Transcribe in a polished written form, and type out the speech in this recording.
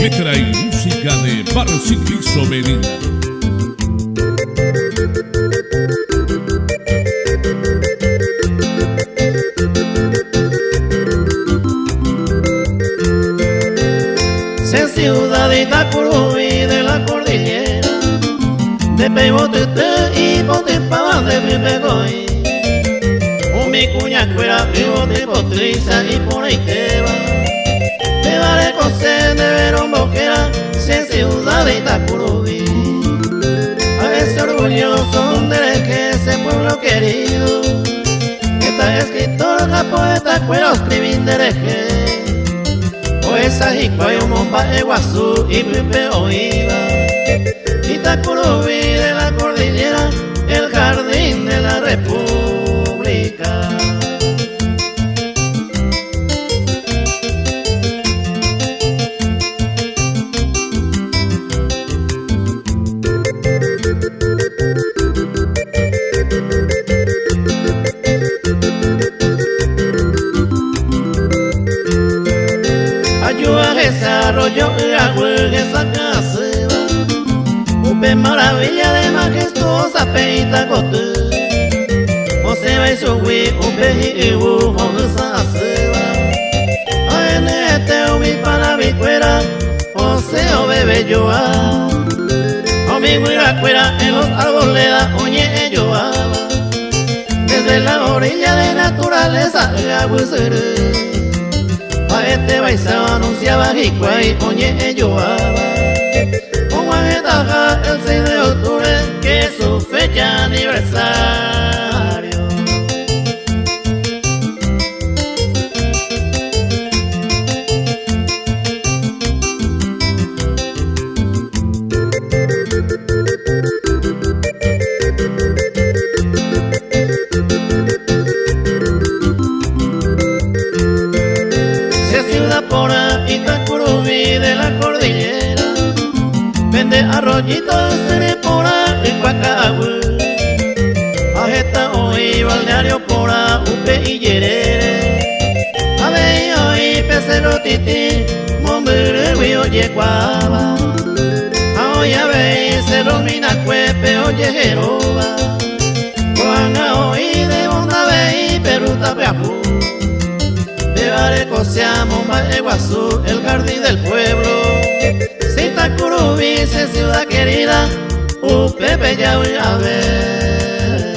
letra y música de Barcilizo Medina. Se ciudad de Itacurubí de la cordillera, de Pebotete y Potipaba de Pipecoy. Mi cuña cuera vivo de Potriza y por ahí te va. Me vale coser de Verón Boquera, se ciudad de Itacurubí. A veces orgulloso de que ese pueblo querido. Esta escritora, poeta, cuero, escribín de reje. Poesa y cuayo, momba, Eguazú y Pipe Oiva. Itacurubí de la cordillera, el jardín de la república. Ayuda desarrollo y esa casa. Upe maravilla de majestuosa peita cote. Ose va y subí, upe y ubu, esa seba. A enete ubi para mi cuera, ose o bebe yoa. O mi guira cuera en los arboledas, oye yoa. Desde la orilla de naturaleza, agüesere. A este baizao anunciaba Jicuay, oye yoa. El 6 de octubre, que es su fecha aniversario. Se ciudad por Itacurubí de la cordillera, vende arroyitos, cerepora y cuacagüe. Ajeta hoy, balneario pora, upe y yerere. Abeyo y pecero titi, mombere, oye cuava. Aoy abey, cerro mina cuepe, oye jeroba. Juana hoy de onda bey, peruta peapú. Bebare cosea, momba, Eguazú, el jardín del pueblo. Itacurubí, ciudad querida, Pepe ya voy a ver.